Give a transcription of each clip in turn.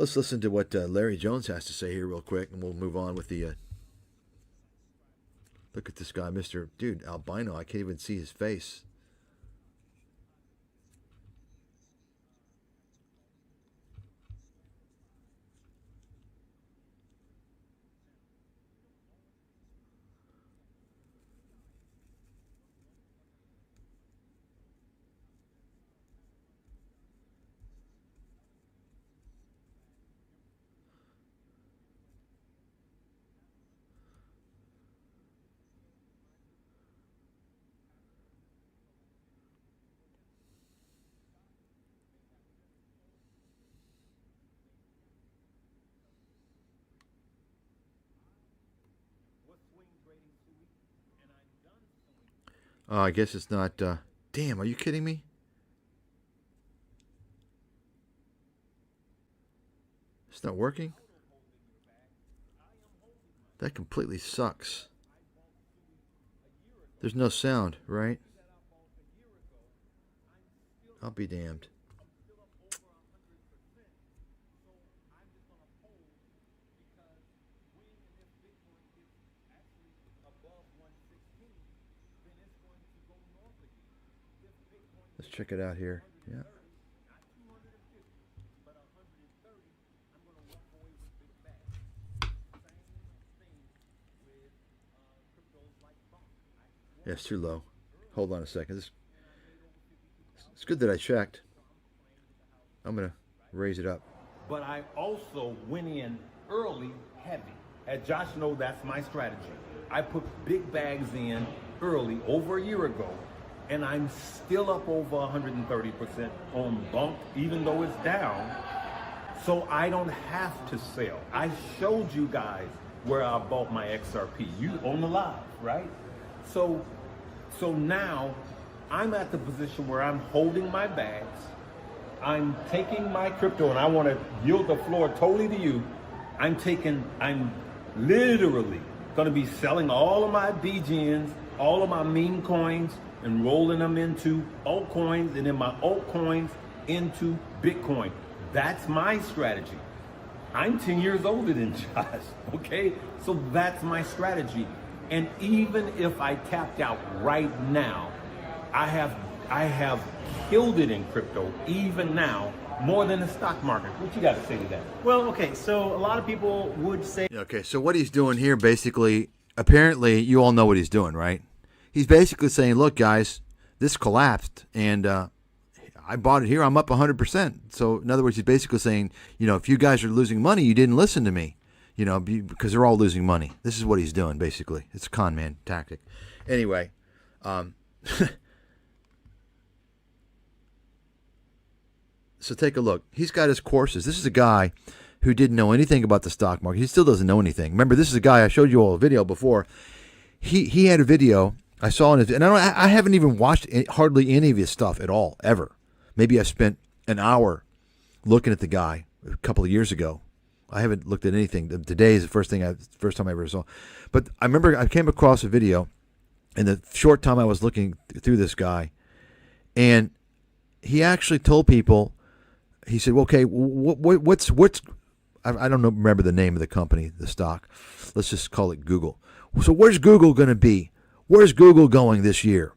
Let's listen to what Larry Jones has to say here real quick, and we'll move on with the... look at this guy, Mr. Dude, albino. I can't even see his face. I guess it's not... damn, are you kidding me? It's not working? That completely sucks. There's no sound, right? I'll be damned. Let's check it out here. Yeah. Yeah, it's too low. Hold on a second. It's good that I checked. I'm going to raise it up. But I also went in early heavy. As Josh knows, that's my strategy. I put big bags in early over a year ago, and I'm still up over 130% on bunk, even though it's down. So I don't have to sell. I showed you guys where I bought my XRP. You on the live, right? So now I'm at the position where I'm holding my bags. I'm taking my crypto, and I want to yield the floor totally to you. I'm literally going to be selling all of my BGNs, all of my meme coins, and rolling them into altcoins, and then my altcoins into Bitcoin. That's my strategy. I'm 10 years older than Josh, okay? So that's my strategy. And even if I tapped out right now, I have killed it in crypto, even now, more than the stock market. What you got to say to that? Well, okay, so a lot of people would say... Okay, so what he's doing here, basically, apparently you all know what he's doing, right? He's basically saying, look, guys, this collapsed, and I bought it here. I'm up 100%. So, in other words, he's basically saying, if you guys are losing money, you didn't listen to me, because they're all losing money. This is what he's doing, basically. It's a con man tactic. Anyway, so take a look. He's got his courses. This is a guy who didn't know anything about the stock market. He still doesn't know anything. Remember, this is a guy, I showed you all a video before. He had a video I saw in his, and I haven't even watched hardly any of his stuff at all, ever. Maybe I spent an hour looking at the guy a couple of years ago. I haven't looked at anything. Today is the first time I ever saw. But I remember I came across a video in the short time I was looking through this guy, and he actually told people, he said, well, okay, what's I don't know, remember the name of the company, the stock. Let's just call it Google. So where's Google going to be? Where's Google going this year?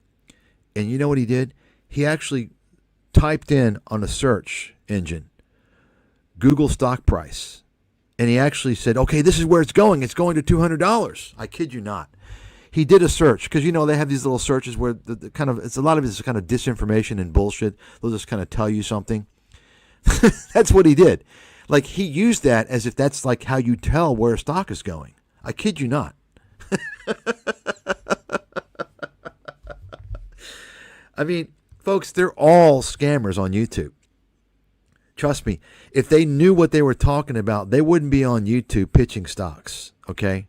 And you know what he did? He actually typed in on a search engine, Google stock price. And he actually said, okay, this is where it's going. It's going to $200. I kid you not. He did a search because, they have these little searches where a lot of it is kind of disinformation and bullshit. They'll just kind of tell you something. That's what he did. Like, he used that as if that's like how you tell where a stock is going. I kid you not. I mean, folks, they're all scammers on YouTube. Trust me, if they knew what they were talking about, they wouldn't be on YouTube pitching stocks, okay?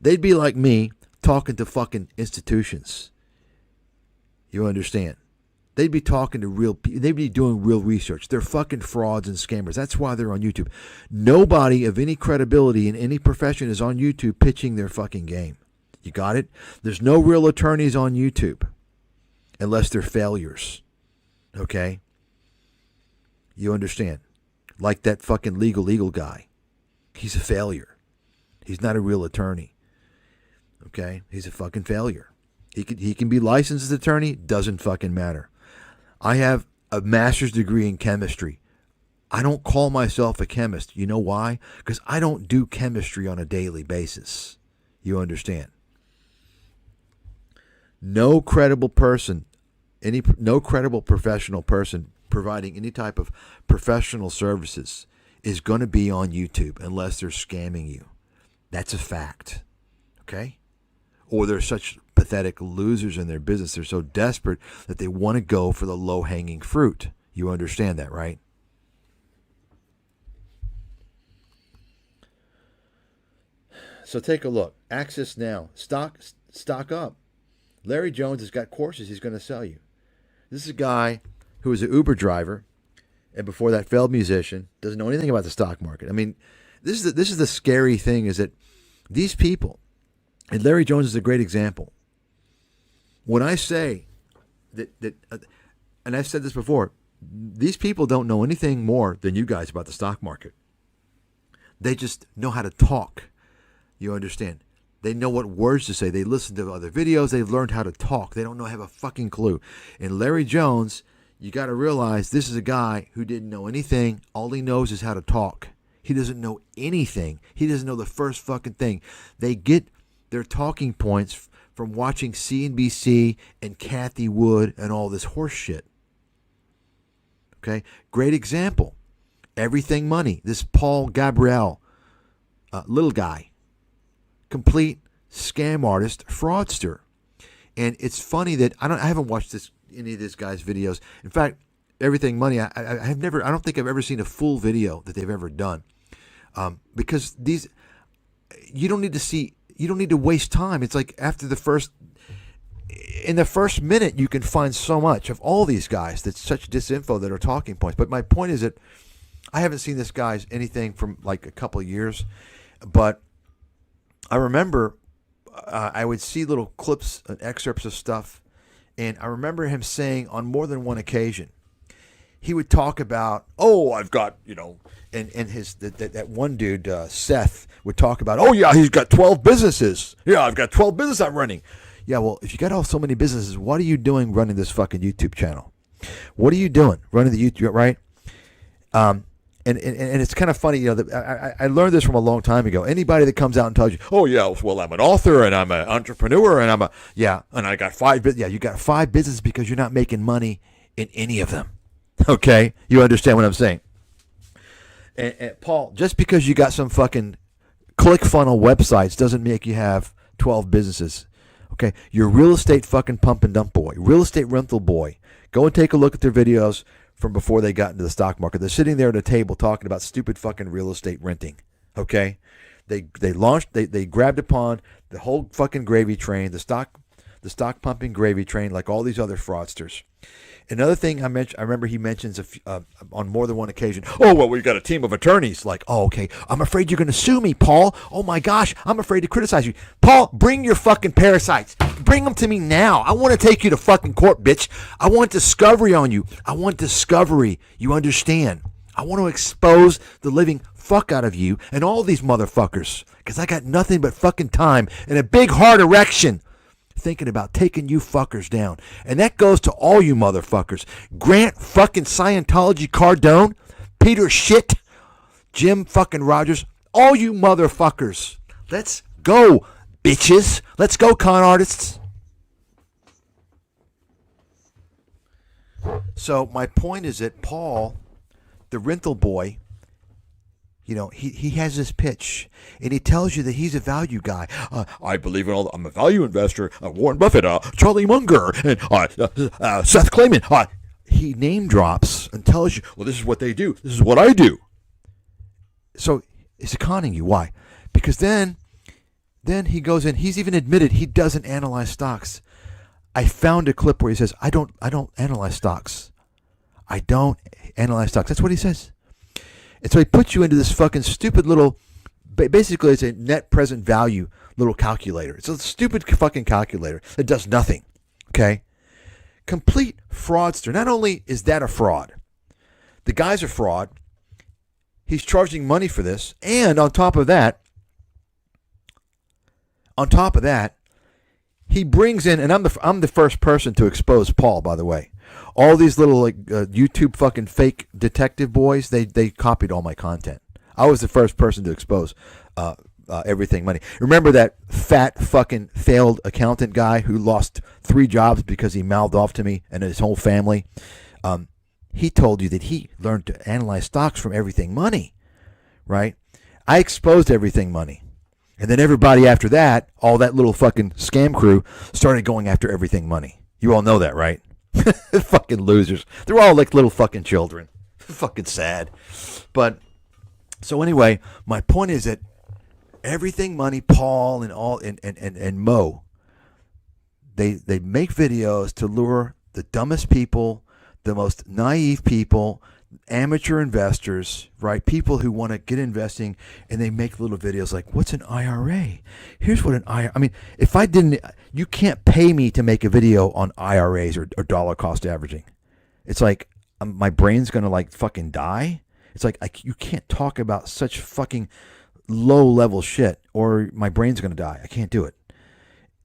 They'd be like me talking to fucking institutions. You understand? They'd be talking to real people. They'd be doing real research. They're fucking frauds and scammers. That's why they're on YouTube. Nobody of any credibility in any profession is on YouTube pitching their fucking game. You got it? There's no real attorneys on YouTube unless they're failures. Okay? You understand? like that fucking legal guy. He's a failure. He's not a real attorney. Okay? He's a fucking failure. He can be licensed as an attorney, doesn't fucking matter. I have a master's degree in chemistry. I don't call myself a chemist. You know why? Because I don't do chemistry on a daily basis. You understand? No credible person, no credible professional person providing any type of professional services is going to be on YouTube unless they're scamming you. That's a fact. Okay? Or they're such pathetic losers in their business. They're so desperate that they want to go for the low-hanging fruit. You understand that, right? So take a look. Access now. Stock up. Larry Jones has got courses he's going to sell you. This is a guy who was an Uber driver, and before that, failed musician. Doesn't know anything about the stock market. I mean, this is the scary thing is that these people, and Larry Jones is a great example. When I say that, and I've said this before, these people don't know anything more than you guys about the stock market. They just know how to talk. You understand? They know what words to say. They listen to other videos. They've learned how to talk. They don't have a fucking clue. And Larry Jones, you got to realize this is a guy who didn't know anything. All he knows is how to talk. He doesn't know anything. He doesn't know the first fucking thing. They get their talking points from watching CNBC and Kathy Wood and all this horse shit. Okay? Great example. Everything Money. This Paul Gabriel, little guy. Complete scam artist, fraudster. And it's funny that I haven't watched any of this guy's videos. In fact, Everything Money, I don't think I've ever seen a full video that they've ever done. Because you don't need to waste time. It's like in the first minute, you can find so much of all these guys that's such disinfo that are talking points. But my point is that I haven't seen this guy's anything from like a couple of years, but I remember I would see little clips and excerpts of stuff, and I remember him saying on more than one occasion, he would talk about, I've got, and that one dude, Seth, would talk about, he's got 12 businesses. Yeah, I've got 12 businesses I'm running. Yeah, well, if you got so many businesses, what are you doing running this fucking YouTube channel? What are you doing running the YouTube, right? And it's kind of funny, I learned this from a long time ago. Anybody that comes out and tells you, I'm an author and I'm an entrepreneur and and I got 5 businesses. Yeah, you got 5 businesses because you're not making money in any of them. Okay? You understand what I'm saying? And Paul, just because you got some fucking ClickFunnels websites doesn't make you have 12 businesses. Okay? You're a real estate fucking pump and dump boy, real estate rental boy. Go and take a look at their videos from before they got into the stock market. They're sitting there at a table talking about stupid fucking real estate renting. Okay? They grabbed upon the whole fucking gravy train, the stock pumping gravy train, like all these other fraudsters. Another thing I remember he mentions on more than one occasion, we've got a team of attorneys. Like, okay, I'm afraid you're going to sue me, Paul. Oh my gosh, I'm afraid to criticize you. Paul, bring your fucking parasites. Bring them to me now. I want to take you to fucking court, bitch. I want discovery on you. I want discovery. You understand? I want to expose the living fuck out of you and all these motherfuckers, because I got nothing but fucking time and a big hard erection thinking about taking you fuckers down. And that goes to all you motherfuckers. Grant fucking Scientology Cardone, Peter Shit, Jim fucking Rogers, all you motherfuckers. Let's go, bitches. Let's go, con artists. So my point is that Paul, the rental boy, he has this pitch, and he tells you that he's a value guy. I believe in I'm a value investor. Warren Buffett, Charlie Munger, and Seth Klayman. He name drops and tells you, well, this is what they do. This is what I do. So he's conning you. Why? Because then he goes in. He's even admitted he doesn't analyze stocks. I found a clip where he says, I don't analyze stocks. I don't analyze stocks. That's what he says. And so he puts you into this fucking stupid little, basically it's a net present value little calculator. It's a stupid fucking calculator that does nothing. Okay? Complete fraudster. Not only is that a fraud, the guy's a fraud, he's charging money for this, and on top of that, he brings in, and I'm the first person to expose Paul, by the way. All these little YouTube fucking fake detective boys, they copied all my content. I was the first person to expose Everything Money. Remember that fat fucking failed accountant guy who lost 3 jobs because he mouthed off to me and his whole family? He told you that he learned to analyze stocks from Everything Money, right? I exposed Everything Money. And then everybody after that, all that little fucking scam crew, started going after Everything Money. You all know that, right? Fucking losers. They're all like little fucking children. Fucking sad. But, so anyway, my point is that Everything Money, Paul and all and Mo, they make videos to lure the dumbest people, the most naive people, amateur investors, right? People who want to get investing, and they make little videos like, what's an IRA? Here's what an IRA, I mean, if I didn't, you can't pay me to make a video on IRAs or dollar cost averaging. It's like, my brain's going to like fucking die. It's like, you can't talk about such fucking low level shit or my brain's going to die. I can't do it.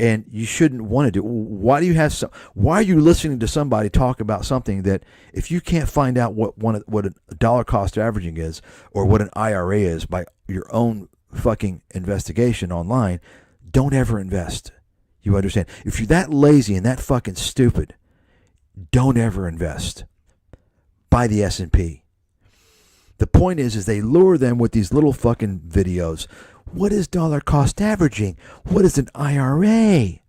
And you shouldn't want to do. Why are you listening to somebody talk about something that if you can't find out what a dollar cost averaging is or what an IRA is by your own fucking investigation online, don't ever invest. You understand? If you're that lazy and that fucking stupid, don't ever invest. Buy the S&P. The point is they lure them with these little fucking videos. What is dollar cost averaging? What is an IRA?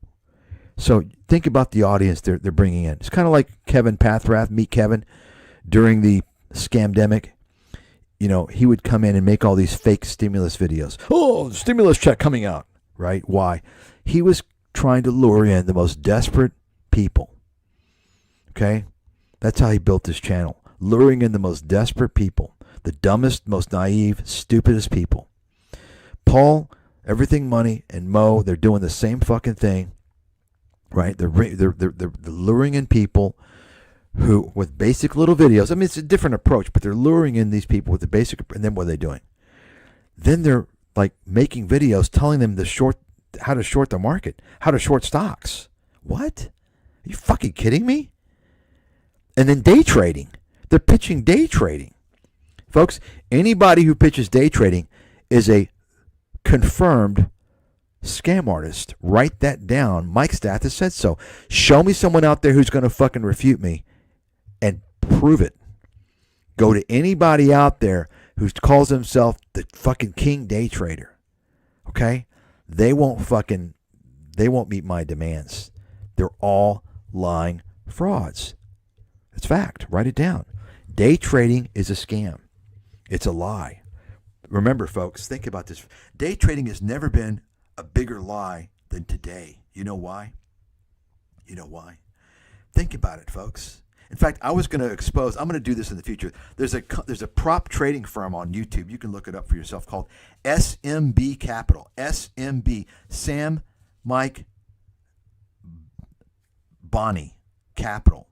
So think about the audience they're bringing in. It's kind of like Kevin Pathrath, Meet Kevin, during the scamdemic. You know, he would come in and make all these fake stimulus videos. Oh, stimulus check coming out, right? Why? He was trying to lure in the most desperate people. Okay? That's how he built this channel. Luring in the most desperate people. The dumbest, most naive, stupidest people. Paul, Everything Money, and Mo, they're doing the same fucking thing, right? They're luring in people who, with basic little videos. I mean, it's a different approach, but they're luring in these people with the basic, and then what are they doing? Then they're like making videos telling them how to short the market, how to short stocks. What? Are you fucking kidding me? And then day trading. They're pitching day trading. Folks, anybody who pitches day trading is a confirmed scam artist. Write that down. Mike Stathis said so. Show me someone out there who's going to fucking refute me and prove it. Go to anybody out there who calls himself the fucking king day trader. Okay? They won't meet my demands. They're all lying frauds. It's fact. Write it down. Day trading is a scam. It's a lie. Remember, folks, think about this. Day trading has never been a bigger lie than today. You know why? You know why? Think about it, folks. In fact, I'm going to do this in the future. There's a prop trading firm on YouTube. You can look it up for yourself called SMB Capital. SMB. Sam Mike Bonnie Capital.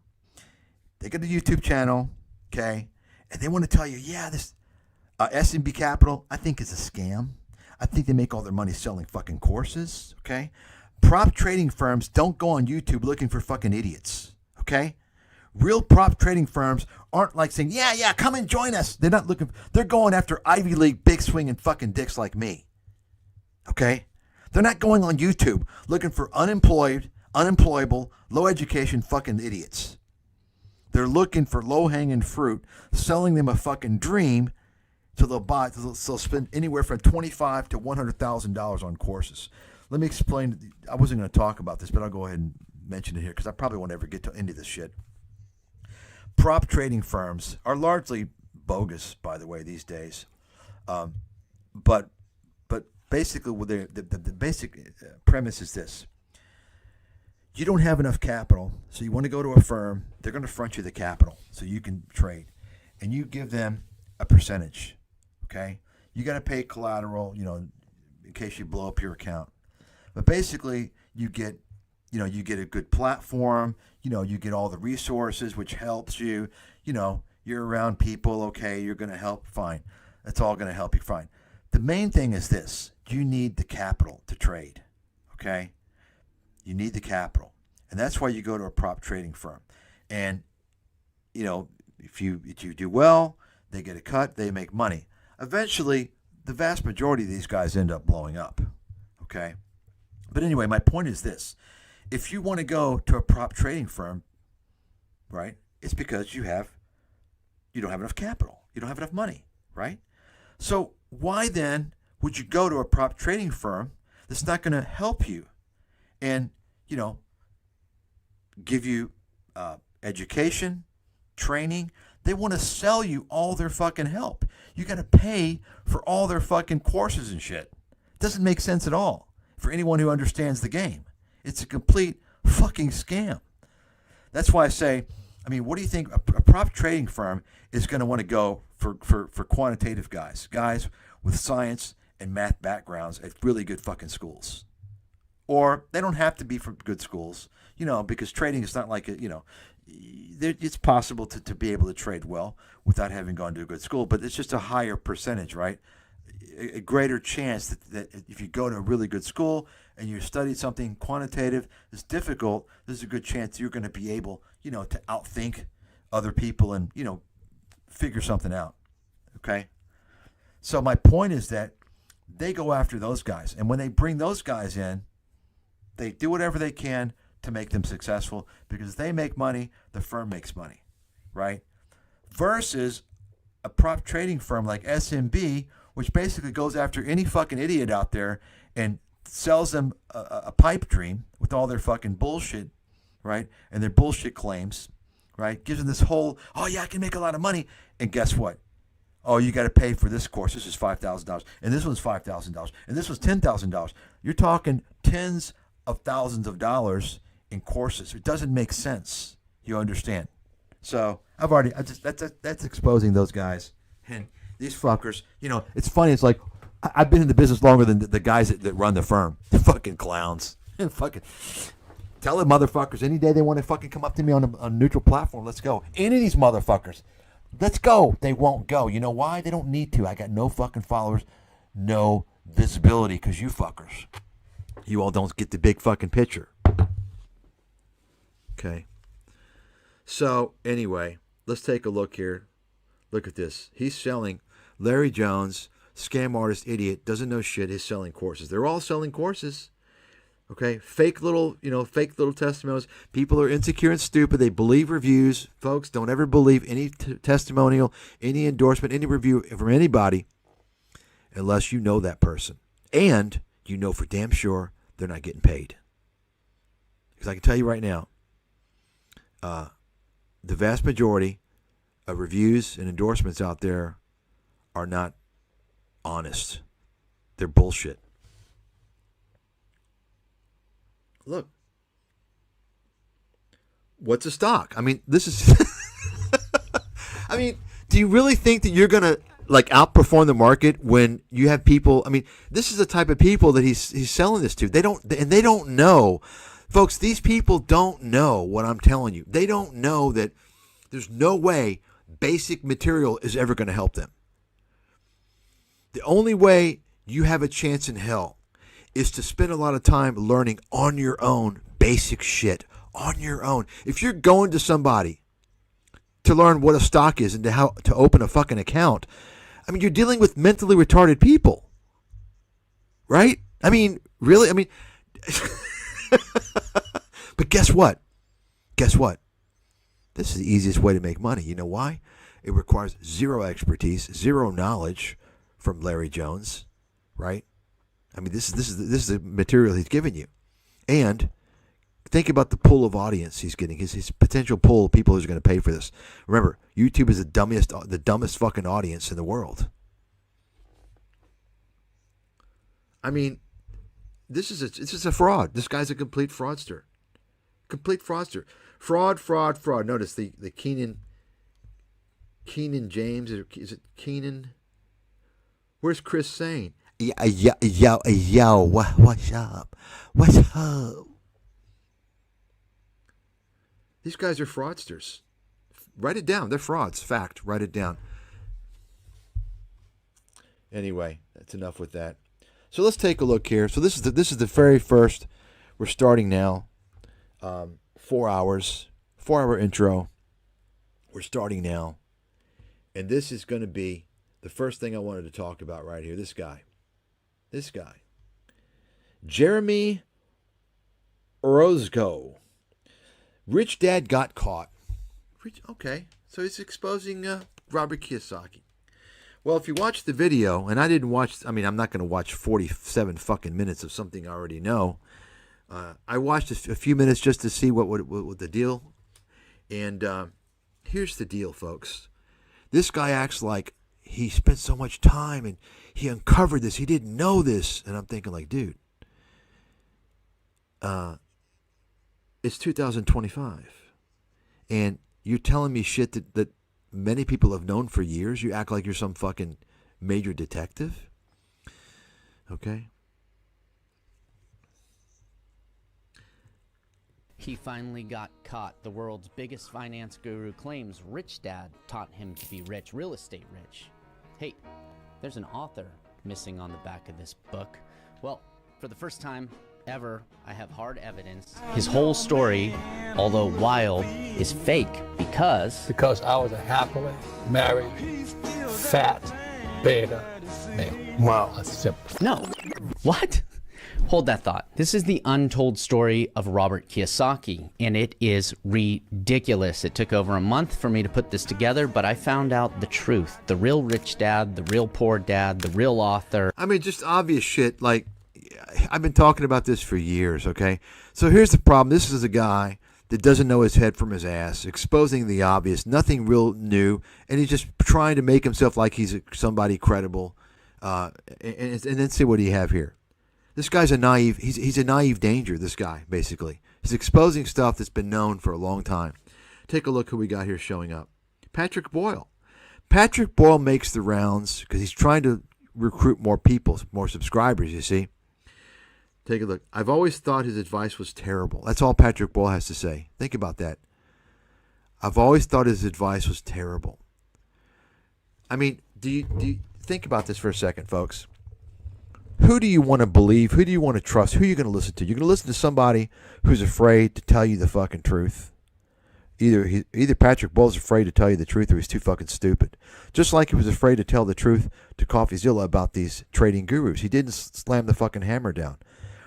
They got a YouTube channel, okay? And they want to tell you, yeah, this SMB Capital, I think is a scam. I think they make all their money selling fucking courses, okay? Prop trading firms don't go on YouTube looking for fucking idiots, okay? Real prop trading firms aren't like saying, yeah, come and join us. They're not looking, they're going after Ivy League big swinging fucking dicks like me, okay? They're not going on YouTube looking for unemployable, low education fucking idiots. They're looking for low-hanging fruit, selling them a fucking dream so they'll spend anywhere from $25,000 to $100,000 on courses. Let me explain. I wasn't going to talk about this, but I'll go ahead and mention it here because I probably won't ever get into this shit. Prop trading firms are largely bogus, by the way, these days. But basically, the basic premise is this. You don't have enough capital, so you want to go to a firm. They're going to front you the capital so you can trade. And you give them a percentage, okay? You got to pay collateral, in case you blow up your account. But basically, you get a good platform. You get all the resources, which helps you. You're around people, okay, you're going to help, fine. That's all going to help you fine. The main thing is this. You need the capital to trade, okay? You need the capital. And that's why you go to a prop trading firm. And, you know, if you do well, they get a cut, they make money. Eventually, the vast majority of these guys end up blowing up, okay? But anyway, my point is this. If you want to go to a prop trading firm, right, it's because you don't have enough capital. You don't have enough money, right? So why then would you go to a prop trading firm that's not going to help you and, you know, give you education, training? They want to sell you all their fucking help. You got to pay for all their fucking courses and shit. It doesn't make sense at all for anyone who understands the game. It's a complete fucking scam. That's why I say, I mean, what do you think a prop trading firm is going to want to go for quantitative guys with science and math backgrounds at really good fucking schools? Or they don't have to be from good schools, you know, because trading is not like, it's possible to be able to trade well without having gone to a good school, but it's just a higher percentage, right? A greater chance that if you go to a really good school and you study something quantitative that's difficult, there's a good chance you're going to be able, you know, to outthink other people and, you know, figure something out, okay? So my point is that they go after those guys, and when they bring those guys in, they do whatever they can to make them successful, because they make money, the firm makes money, right? Versus a prop trading firm like SMB, which basically goes after any fucking idiot out there and sells them a pipe dream with all their fucking bullshit, right? And their bullshit claims, right? Gives them this whole, oh yeah, I can make a lot of money. And guess what? Oh, you got to pay for this course. This is $5,000. And this one's $5,000. And this was $10,000. You're talking tens of thousands of dollars in courses. It doesn't make sense. You understand? So that's exposing those guys. And these fuckers, you know, it's funny. It's like, I've been in the business longer than the guys that run the firm. The fucking clowns. Fucking tell the motherfuckers any day they want to fucking come up to me on a neutral platform. Let's go. Any of these motherfuckers. Let's go. They won't go. You know why? They don't need to. I got no fucking followers, no visibility, because you fuckers. You all don't get the big fucking picture. Okay. So, anyway, let's take a look here. Look at this. He's selling Larry Jones, scam artist, idiot, doesn't know shit. He's selling courses. They're all selling courses. Okay, fake little testimonials. People are insecure and stupid. They believe reviews. Folks, don't ever believe any testimonial, any endorsement, any review from anybody unless you know that person. And you know for damn sure they're not getting paid. Because I can tell you right now, the vast majority of reviews and endorsements out there are not honest. They're bullshit. Look, what's a stock? I mean, this is. I mean, do you really think that you're gonna like outperform the market when you have people? I mean, this is the type of people that he's selling this to. They don't know, folks. These people don't know what I'm telling you. They don't know that there's no way basic material is ever going to help them. The only way you have a chance in hell is to spend a lot of time learning on your own basic shit on your own. If you're going to somebody to learn what a stock is and how to open a fucking account, I mean, you're dealing with mentally retarded people, right? I mean, really? I mean, but guess what? Guess what? This is the easiest way to make money. You know why? It requires zero expertise, zero knowledge from Larry Jones, right? I mean, this is the material he's giving you, and think about the pool of audience he's getting. His potential pool of people who's going to pay for this. Remember, YouTube is the dumbest fucking audience in the world. I mean, this is a fraud. This guy's a complete fraudster. Complete fraudster. Fraud. Notice the Keenan James. Is it Keenan? Where's Chris Sane? Yo, what's up? What's up? These guys are fraudsters. Write it down. They're frauds. Fact. Write it down. Anyway, that's enough with that. So let's take a look here. So this is the very first. We're starting now. 4 hours, 4-hour intro. We're starting now, and this is going to be the first thing I wanted to talk about right here. This guy, Jeremy Orozco. Rich Dad got caught. Okay, so he's exposing Robert Kiyosaki. Well, if you watch the video, and I didn't watch, I mean, I'm not going to watch 47 fucking minutes of something I already know. I watched a few minutes just to see what the deal. And here's the deal, folks. This guy acts like he spent so much time and he uncovered this. He didn't know this. And I'm thinking like, dude, it's 2025. And you're telling me shit that many people have known for years. You act like you're some fucking major detective. Okay? He finally got caught. The world's biggest finance guru claims Rich Dad taught him to be rich, real estate rich. Hey, there's an author missing on the back of this book. Well, for the first time ever, I have hard evidence. His whole story, although wild, is fake because I was a happily married, fat, beta male. Wow. That's simple. No. What? Hold that thought. This is the untold story of Robert Kiyosaki, and it is ridiculous. It took over a month for me to put this together, but I found out the truth. The real rich dad, the real poor dad, the real author. I mean, just obvious shit. Like, I've been talking about this for years, okay? So here's the problem. This is a guy that doesn't know his head from his ass, exposing the obvious, nothing real new, and he's just trying to make himself like he's somebody credible. And then see what you have here. This guy's a naive, he's a naive danger, this guy, basically. He's exposing stuff that's been known for a long time. Take a look who we got here showing up. Patrick Boyle. Patrick Boyle makes the rounds because he's trying to recruit more people, more subscribers, you see. Take a look. I've always thought his advice was terrible. That's all Patrick Boyle has to say. Think about that. I've always thought his advice was terrible. I mean, do you think about this for a second, folks? Who do you want to believe? Who do you want to trust? Who are you going to listen to? You're going to listen to somebody who's afraid to tell you the fucking truth. Either Patrick Boyle's afraid to tell you the truth or he's too fucking stupid. Just like he was afraid to tell the truth to CoffeeZilla about these trading gurus. He didn't slam the fucking hammer down.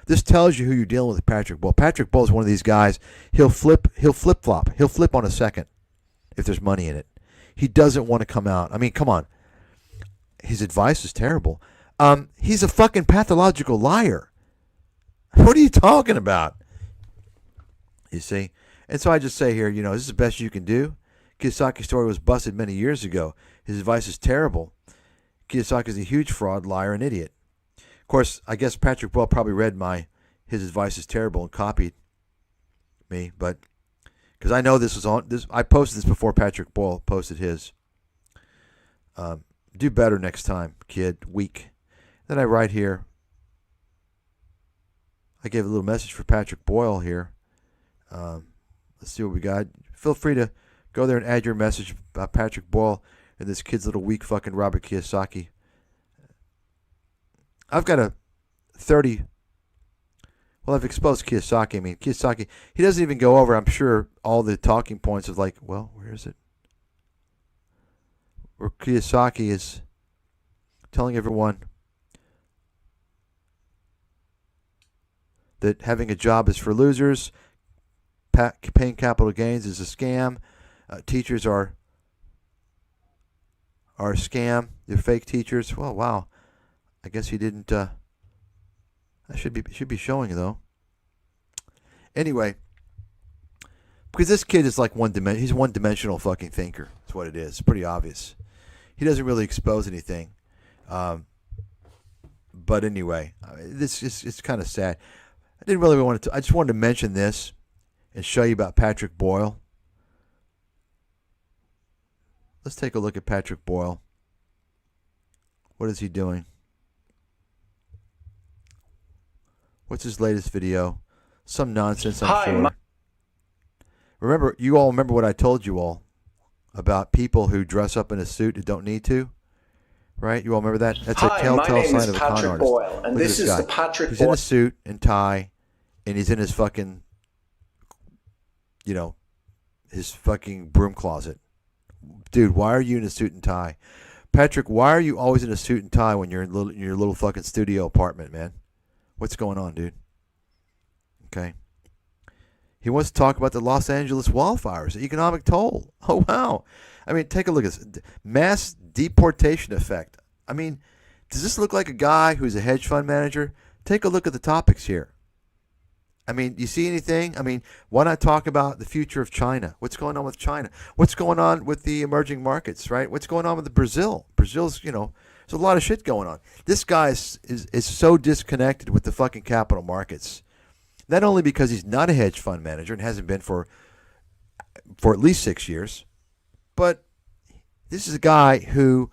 This tells you who you're dealing with, Patrick Boyle. Patrick Boyle is one of these guys. He'll flip-flop. He'll flip on a second if there's money in it. He doesn't want to come out. I mean, come on. His advice is terrible. He's a fucking pathological liar. What are you talking about? You see? And so I just say here, this is the best you can do. Kiyosaki's story was busted many years ago. His advice is terrible. Kiyosaki's a huge fraud, liar, and idiot. Of course, I guess Patrick Boyle probably read his advice is terrible and copied me, but because I know this was on this, I posted this before Patrick Boyle posted his. Do better next time, kid. Weak. Then I write here. I gave a little message for Patrick Boyle here. Let's see what we got. Feel free to go there and add your message about Patrick Boyle and this kid's little weak fucking Robert Kiyosaki. I've got a 30. Well, I've exposed Kiyosaki. I mean, Kiyosaki, he doesn't even go over, I'm sure, all the talking points of like, well, where is it? Where Kiyosaki is telling everyone that having a job is for losers, paying capital gains is a scam, teachers are a scam, they're fake teachers. Well, wow. I guess he didn't. I should be showing though. Anyway, because this kid is like he's one-dimensional fucking thinker. That's what it is. It's pretty obvious. He doesn't really expose anything. But anyway, it's kind of sad. I didn't really want to. I just wanted to mention this and show you about Patrick Boyle. Let's take a look at Patrick Boyle. What is he doing? What's his latest video? Some nonsense, I'm sure. You all remember what I told you all about people who dress up in a suit who don't need to? right? You all remember that? That's Hi, a telltale my name sign is of a con Patrick artist. Boyle, and Look at this is guy. the Patrick He's in Boyle. a suit and tie, and he's in his fucking, his fucking broom closet. Dude, why are you in a suit and tie? Patrick, why are you always in a suit and tie when you're in your little fucking studio apartment, man? What's going on, dude? Okay. He wants to talk about the Los Angeles wildfires, the economic toll. Oh, wow. I mean, take a look at this. Mass deportation effect. I mean, does this look like a guy who's a hedge fund manager? Take a look at the topics here. I mean, do you see anything? I mean, why not talk about the future of China? What's going on with China? What's going on with the emerging markets, right? What's going on with Brazil? Brazil's, there's a lot of shit going on. This guy is so disconnected with the fucking capital markets. Not only because he's not a hedge fund manager and hasn't been for at least 6 years, but this is a guy who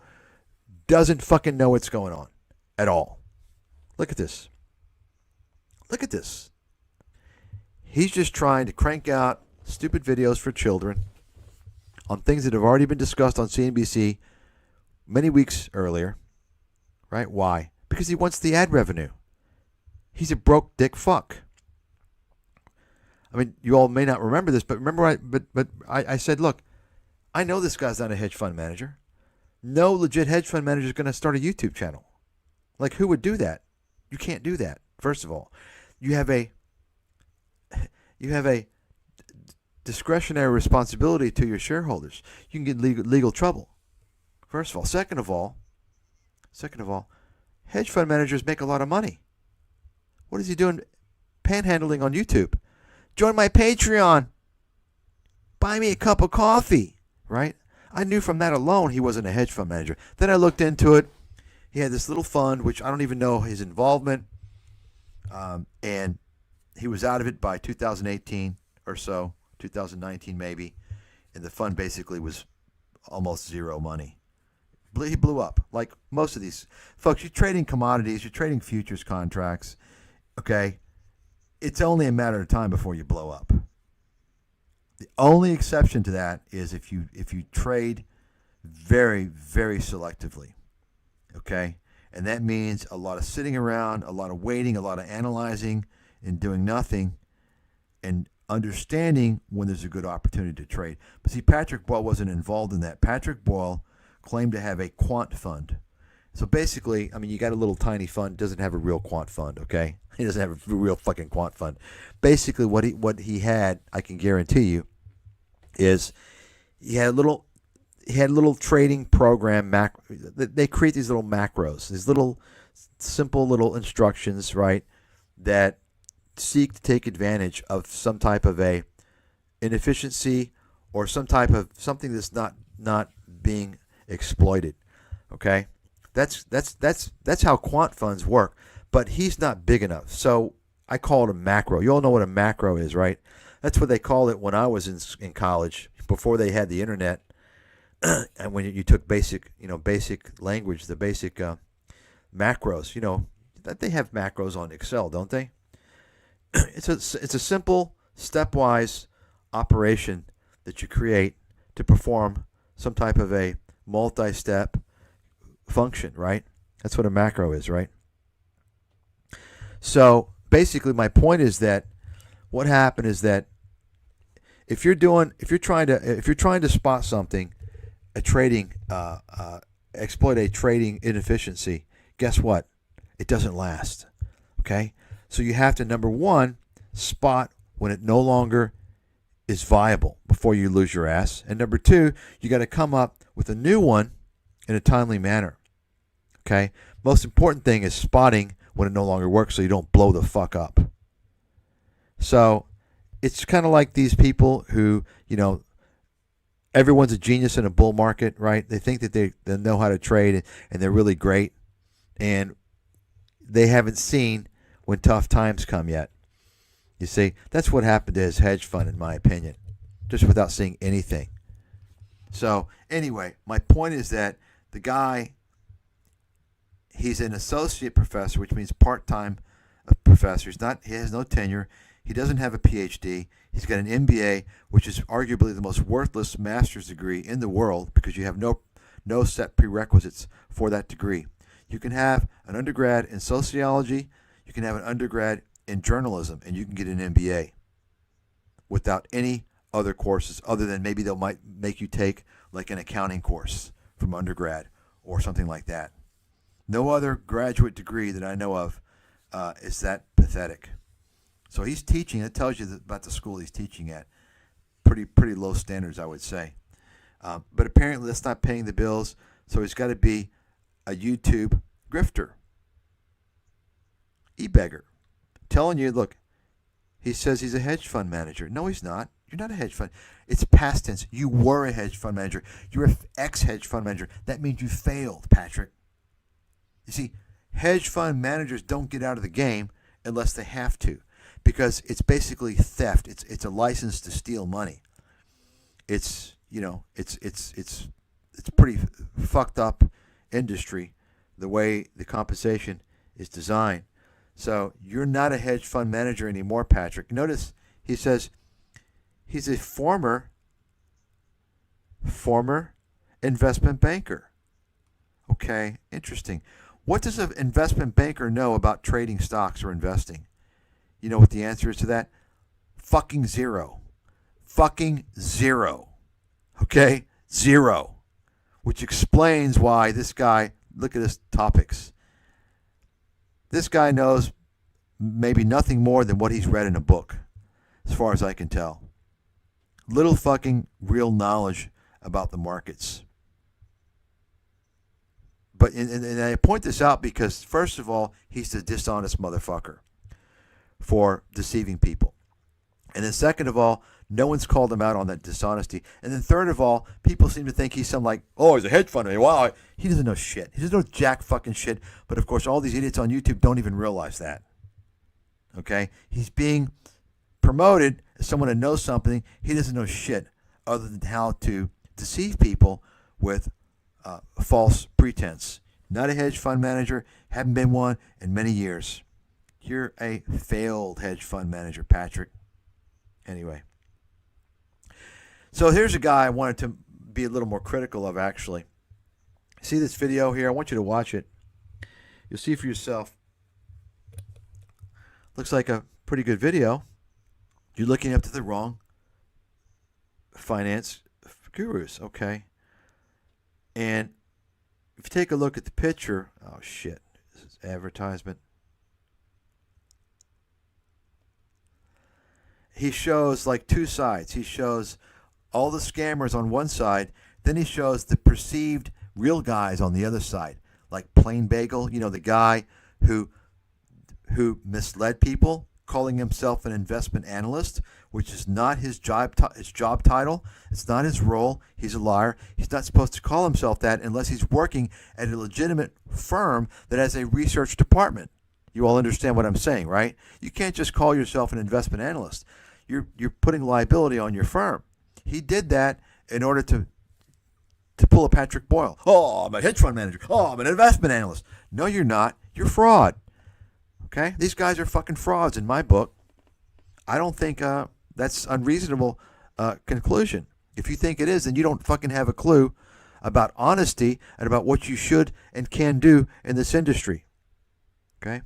doesn't fucking know what's going on at all. Look at this. Look at this. He's just trying to crank out stupid videos for children on things that have already been discussed on CNBC many weeks earlier. Right? Why? Because he wants the ad revenue. He's a broke dick fuck. I mean, you all may not remember this, but remember I said, look, I know this guy's not a hedge fund manager. No legit hedge fund manager is going to start a YouTube channel. Like, who would do that? You can't do that. First of all, you have a discretionary responsibility to your shareholders. You can get legal trouble. First of all, second of all, hedge fund managers make a lot of money. What is he doing? Panhandling on YouTube. Join my Patreon. Buy me a cup of coffee. Right? I knew from that alone he wasn't a hedge fund manager. Then I looked into it. He had this little fund, which I don't even know his involvement. And he was out of it by 2018 or so, 2019 maybe. And the fund basically was almost zero money. He blew up. Like most of these folks, you're trading commodities, you're trading futures contracts. Okay? It's only a matter of time before you blow up. The only exception to that is if you trade very, very selectively. Okay? And that means a lot of sitting around, a lot of waiting, a lot of analyzing and doing nothing and understanding when there's a good opportunity to trade. But see, Patrick Boyle wasn't involved in that. Patrick Boyle claimed to have a quant fund. So basically, I mean, you got a little tiny fund, doesn't have a real quant fund, okay? He doesn't have a real fucking quant fund. Basically, what he had, I can guarantee you, is he had a little trading program. They create these little macros, these little simple little instructions, right, that seek to take advantage of some type of a inefficiency or some type of something that's not being exploited. Okay, that's how quant funds work. But he's not big enough, so I call it a macro. You all know what a macro is, right? That's what they called it when I was in college, before they had the internet, and when you took basic language, the basic macros. That they have macros on Excel, don't they? It's a simple stepwise operation that you create to perform some type of a multi-step function, right? That's what a macro is, right? So basically, my point is that what happened is that if you're trying to spot something, exploit a trading inefficiency, guess what? It doesn't last. Okay? So you have to, number one, spot when it no longer is viable before you lose your ass. And number two, you got to come up with a new one in a timely manner. Okay? Most important thing is spotting when it no longer works so you don't blow the fuck up. So it's kind of like these people who, everyone's a genius in a bull market, right? They think that they know how to trade and they're really great. And they haven't seen when tough times come yet. You see, that's what happened to his hedge fund, in my opinion, just without seeing anything. So anyway, my point is that the guy, he's an associate professor, which means part-time professor. He has no tenure. He doesn't have a PhD. He's got an MBA, which is arguably the most worthless master's degree in the world because you have no no set prerequisites for that degree. You can have an undergrad in sociology, you can have an undergrad in journalism, and you can get an MBA without any other courses other than maybe they might make you take like an accounting course from undergrad or something like that. No other graduate degree that I know of is that pathetic. So he's teaching. It tells you about the school he's teaching at. Pretty low standards, I would say. But apparently that's not paying the bills, so he's got to be a YouTube grifter. E-beggar. Telling you, look, he says he's a hedge fund manager. No, he's not. You're not a hedge fund. It's past tense. You were a hedge fund manager. You're an ex-hedge fund manager. That means you failed, Patrick. You see, hedge fund managers don't get out of the game unless they have to, because it's basically theft. It's a license to steal money. It's pretty fucked up industry, the way the compensation is designed. So you're not a hedge fund manager anymore, Patrick. Notice he says he's a former investment banker. Okay, interesting. What does an investment banker know about trading stocks or investing? You know what the answer is to that? Fucking zero. Fucking zero. Okay? Zero. Which explains why this guy, look at his topics. This guy knows maybe nothing more than what he's read in a book, as far as I can tell. Little fucking real knowledge about the markets. But and I point this out because, first of all, he's a dishonest motherfucker for deceiving people. And then second of all, no one's called him out on that dishonesty. And then third of all, people seem to think he's some like, oh, he's a hedge fund. Wow, he doesn't know shit. He doesn't know jack fucking shit. But of course, all these idiots on YouTube don't even realize that. Okay? He's being promoted as someone who knows something. He doesn't know shit other than how to deceive people with false pretense. Not a hedge fund manager. Haven't been one in many years. You're a failed hedge fund manager, Patrick. Anyway. So here's a guy I wanted to be a little more critical of, actually. See this video here? I want you to watch it. You'll see for yourself. Looks like a pretty good video. You're looking up to the wrong finance gurus, okay? And if you take a look at the picture, oh shit, this is advertisement. He shows like two sides. He shows all the scammers on one side, then he shows the perceived real guys on the other side, like Plain Bagel, you know, the guy who misled people, calling himself an investment analyst, which is not his job title. It's not his role. He's a liar. He's not supposed to call himself that unless he's working at a legitimate firm that has a research department. You all understand what I'm saying, right? You can't just call yourself an investment analyst. You're putting liability on your firm. He did that in order to pull a Patrick Boyle. Oh, I'm a hedge fund manager. Oh, I'm an investment analyst. No, you're not. You're fraud. Okay? These guys are fucking frauds in my book. I don't think that's unreasonable conclusion. If you think it is, then you don't fucking have a clue about honesty and about what you should and can do in this industry. Okay?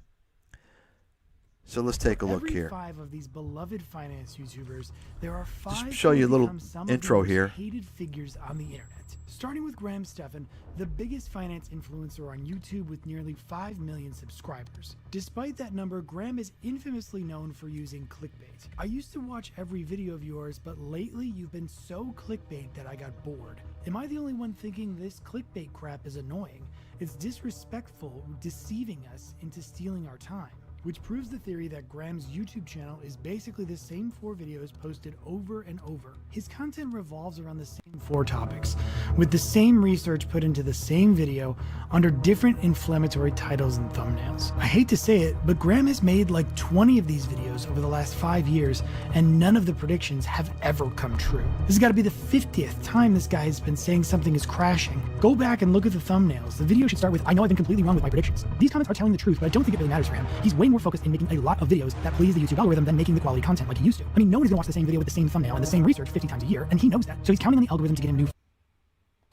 So let's take a look here. Every 5 of these beloved finance YouTubers, there are 5 Just show you a little intro here. Hated figures on the internet. Starting with Graham Stephan, the biggest finance influencer on YouTube with nearly 5 million subscribers. Despite that number, Graham is infamously known for using clickbait. I used to watch every video of yours, but lately you've been so clickbait that I got bored. Am I the only one thinking this clickbait crap is annoying? It's disrespectful, deceiving us into stealing our time. Which proves the theory that Graham's YouTube channel is basically the same 4 videos posted over and over. His content revolves around the same 4 topics, with the same research put into the same video under different inflammatory titles and thumbnails. I hate to say it, but Graham has made like 20 of these videos over the last 5 years, and none of the predictions have ever come true. This has got to be the 50th time this guy has been saying something is crashing. Go back and look at the thumbnails. The video should start with, I know I've been completely wrong with my predictions. These comments are telling the truth, but I don't think it really matters for him. He's way more focused in making a lot of videos that please the YouTube algorithm than making the quality content like he used to. I mean, no one is gonna watch the same video with the same thumbnail and the same research 50 times a year, and he knows that. So he's counting on the algorithm to get him new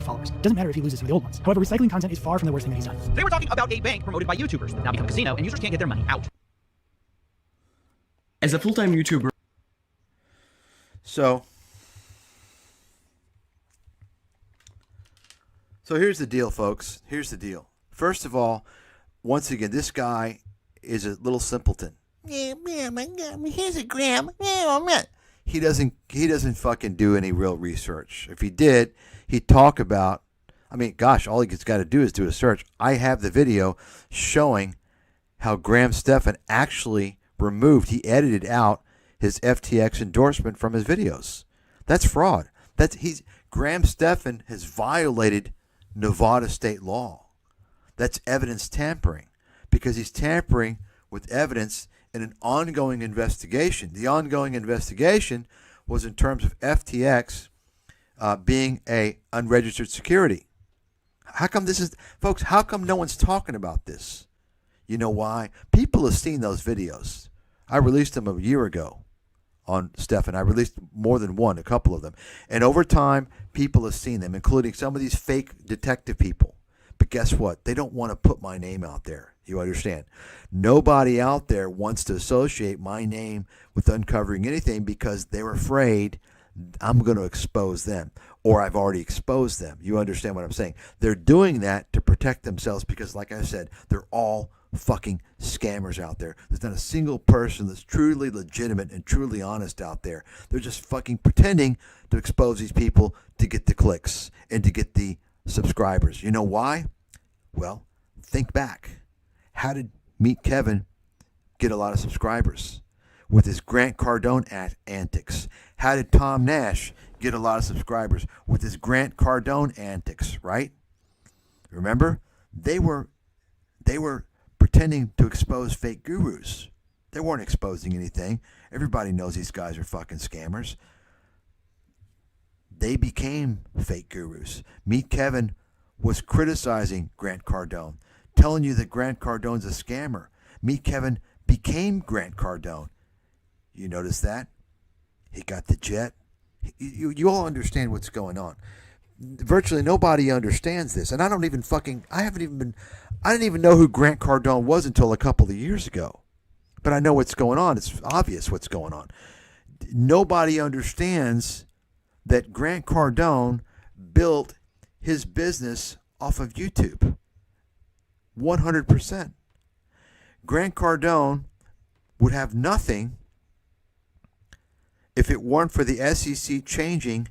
followers. Doesn't matter if he loses some of the old ones. However, recycling content is far from the worst thing that he's done. They were talking about a bank promoted by YouTubers that now become a casino and users can't get their money out. As a full-time YouTuber. So here's the deal, folks. Here's the deal. First of all, once again, this guy is a little simpleton. Yeah, my God, here's a gram. He doesn't fucking do any real research. If he did, he'd talk about, I mean, gosh, all he's got to do is do a search. I have the video showing how Graham Stephan actually he edited out his FTX endorsement from his videos. That's fraud. Graham Stephan has violated Nevada state law. That's evidence tampering because he's tampering with evidence in an ongoing investigation. The ongoing investigation was in terms of FTX being a unregistered security. How come folks, how come no one's talking about this? You know why? People have seen those videos. I released them a year ago on Stephan. I released more than one, a couple of them. And over time, people have seen them, including some of these fake detective people. But guess what? They don't want to put my name out there. You understand? Nobody out there wants to associate my name with uncovering anything because they're afraid I'm going to expose them or I've already exposed them. You understand what I'm saying? They're doing that to protect themselves because, like I said, they're all fucking scammers out there. There's not a single person that's truly legitimate and truly honest out there. They're just fucking pretending to expose these people to get the clicks and to get the subscribers. You know why? Well, think back. How did Meet Kevin get a lot of subscribers? With his Grant Cardone antics. How did Tom Nash get a lot of subscribers? With his Grant Cardone antics, right? Remember? They were pretending to expose fake gurus. They weren't exposing anything. Everybody knows these guys are fucking scammers. They became fake gurus. Meet Kevin was criticizing Grant Cardone, telling you that Grant Cardone's a scammer. Meet Kevin became Grant Cardone. You notice that? He got the jet. You all understand what's going on. Virtually nobody understands this. And I didn't even know who Grant Cardone was until a couple of years ago. But I know what's going on. It's obvious what's going on. Nobody understands that Grant Cardone built his business off of YouTube. 100%. Grant Cardone would have nothing if it weren't for the SEC changing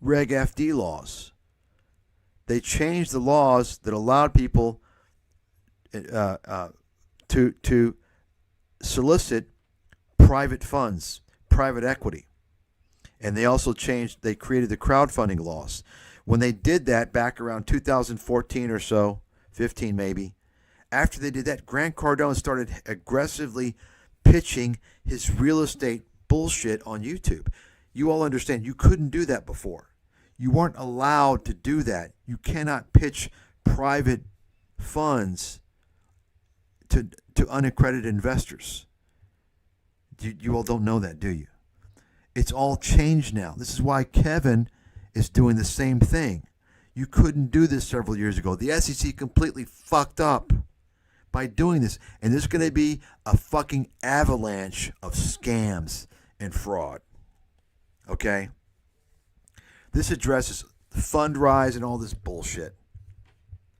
Reg FD laws. They changed the laws that allowed people to solicit private funds, private equity. And they also they created the crowdfunding laws. When they did that back around 2014 or so, 15 maybe, after they did that, Grant Cardone started aggressively pitching his real estate bullshit on YouTube. You all understand you couldn't do that before. You weren't allowed to do that. You cannot pitch private funds to unaccredited investors. You all don't know that, do you? It's all changed now. This is why Kevin is doing the same thing. You couldn't do this several years ago. The SEC completely fucked up by doing this. And there's going to be a fucking avalanche of scams and fraud. Okay? This addresses Fundrise and all this bullshit.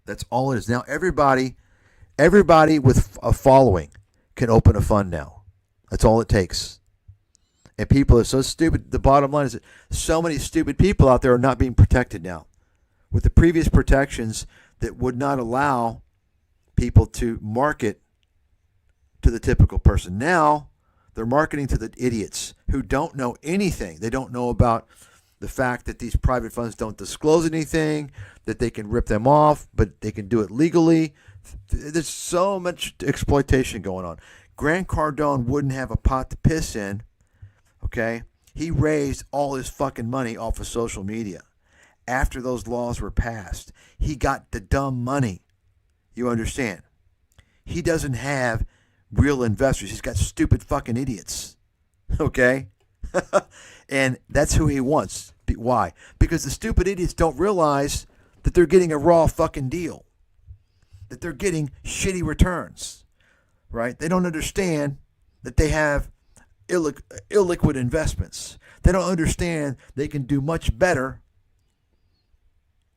That's all it is. Now everybody with a following can open a fund now. That's all it takes. And people are so stupid. The bottom line is that so many stupid people out there are not being protected now. With the previous protections that would not allow people to market to the typical person. Now they're marketing to the idiots who don't know anything. They don't know about the fact that these private funds don't disclose anything, that they can rip them off, but they can do it legally. There's so much exploitation going on. Grant Cardone wouldn't have a pot to piss in, okay? He raised all his fucking money off of social media. After those laws were passed, he got the dumb money. You understand? He doesn't have real investors. He's got stupid fucking idiots, okay? And that's who he wants. Why? Because the stupid idiots don't realize that they're getting a raw fucking deal, that they're getting shitty returns, right? They don't understand that they have illiquid investments. They don't understand they can do much better.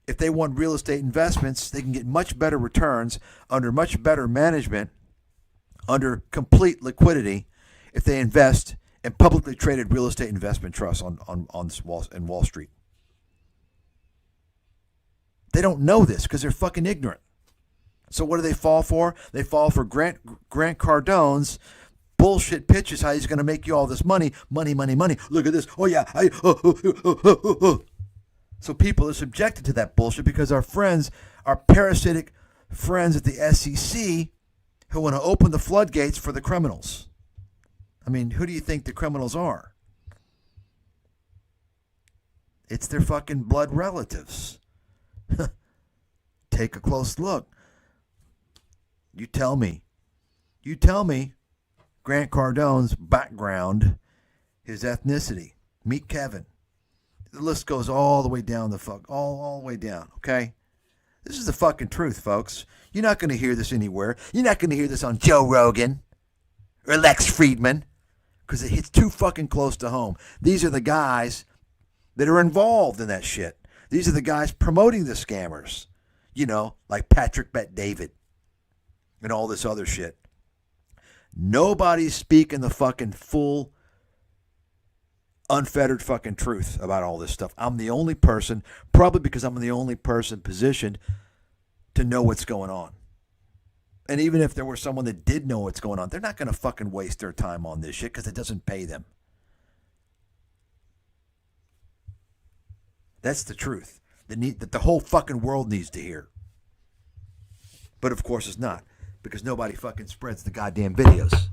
If they want real estate investments, they can get much better returns under much better management, under complete liquidity, if they invest in publicly traded real estate investment trusts on Wall Street. They don't know this because they're fucking ignorant. So what do they fall for? They fall for Grant Cardone's bullshit pitches, how he's going to make you all this money. Look at this. Oh, yeah. So people are subjected to that bullshit because our friends, our parasitic friends at the SEC who want to open the floodgates for the criminals. I mean, who do you think the criminals are? It's their fucking blood relatives. Take a close look. You tell me, Grant Cardone's background, his ethnicity. Meet Kevin. The list goes all the way down all the way down, okay? This is the fucking truth, folks. You're not going to hear this anywhere. You're not going to hear this on Joe Rogan or Lex Friedman because it hits too fucking close to home. These are the guys that are involved in that shit. These are the guys promoting the scammers, you know, like Patrick Bet-David and all this other shit. Nobody's speaking the fucking full, unfettered fucking truth about all this stuff. I'm the only person, probably because I'm the only person positioned to know what's going on. And even if there were someone that did know what's going on, they're not going to fucking waste their time on this shit because it doesn't pay them. That's the truth that the whole fucking world needs to hear. But of course it's not, because nobody fucking spreads the goddamn videos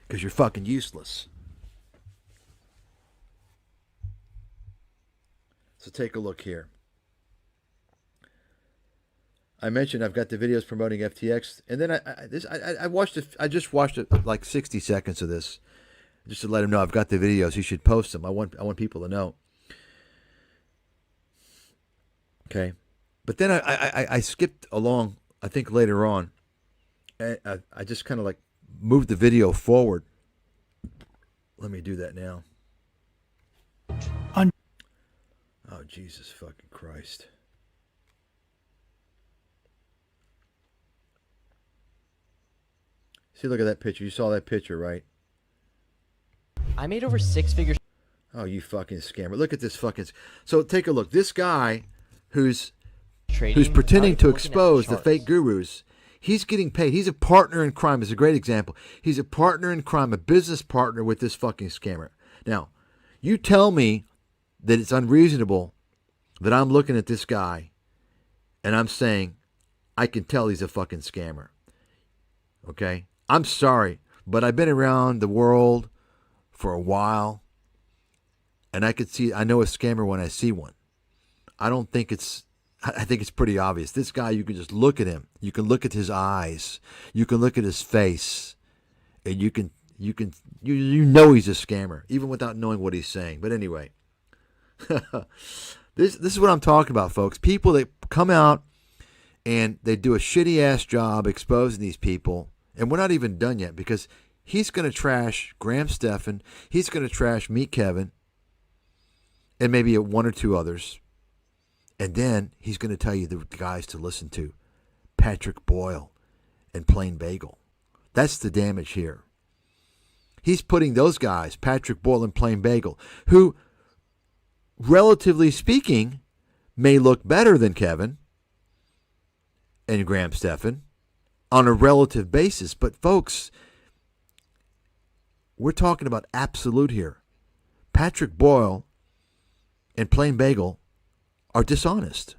because you're fucking useless. So take a look here. I mentioned I've got the videos promoting FTX, and then I watched it. I just watched it like 60 seconds of this, just to let him know I've got the videos. He should post them. I want people to know. Okay, but then I skipped along. I think later on, and I just kind of like moved the video forward. Let me do that now. Oh, Jesus fucking Christ. See, look at that picture. You saw that picture, right? I made over 6 figures. Oh, you fucking scammer. Look at this fucking... So take a look. This guy who's pretending to expose the fake gurus, he's getting paid. He's a partner in crime. It's a great example. He's a partner in crime, a business partner with this fucking scammer. Now, you tell me that it's unreasonable that I'm looking at this guy and I'm saying, I can tell he's a fucking scammer. Okay? I'm sorry, but I've been around the world for a while and I know a scammer when I see one. I think it's pretty obvious. This guy, you can just look at him. You can look at his eyes. You can look at his face. And you know he's a scammer, even without knowing what he's saying. But anyway, this is what I'm talking about, folks. People that come out and they do a shitty ass job exposing these people, and we're not even done yet because he's going to trash Graham Stephan. He's going to trash Meet Kevin, and maybe one or two others. And then he's going to tell you the guys to listen to, Patrick Boyle and Plain Bagel. That's the damage here. He's putting those guys, Patrick Boyle and Plain Bagel, who, relatively speaking, may look better than Kevin and Graham Stephan on a relative basis. But folks, we're talking about absolute here. Patrick Boyle and Plain Bagel are dishonest.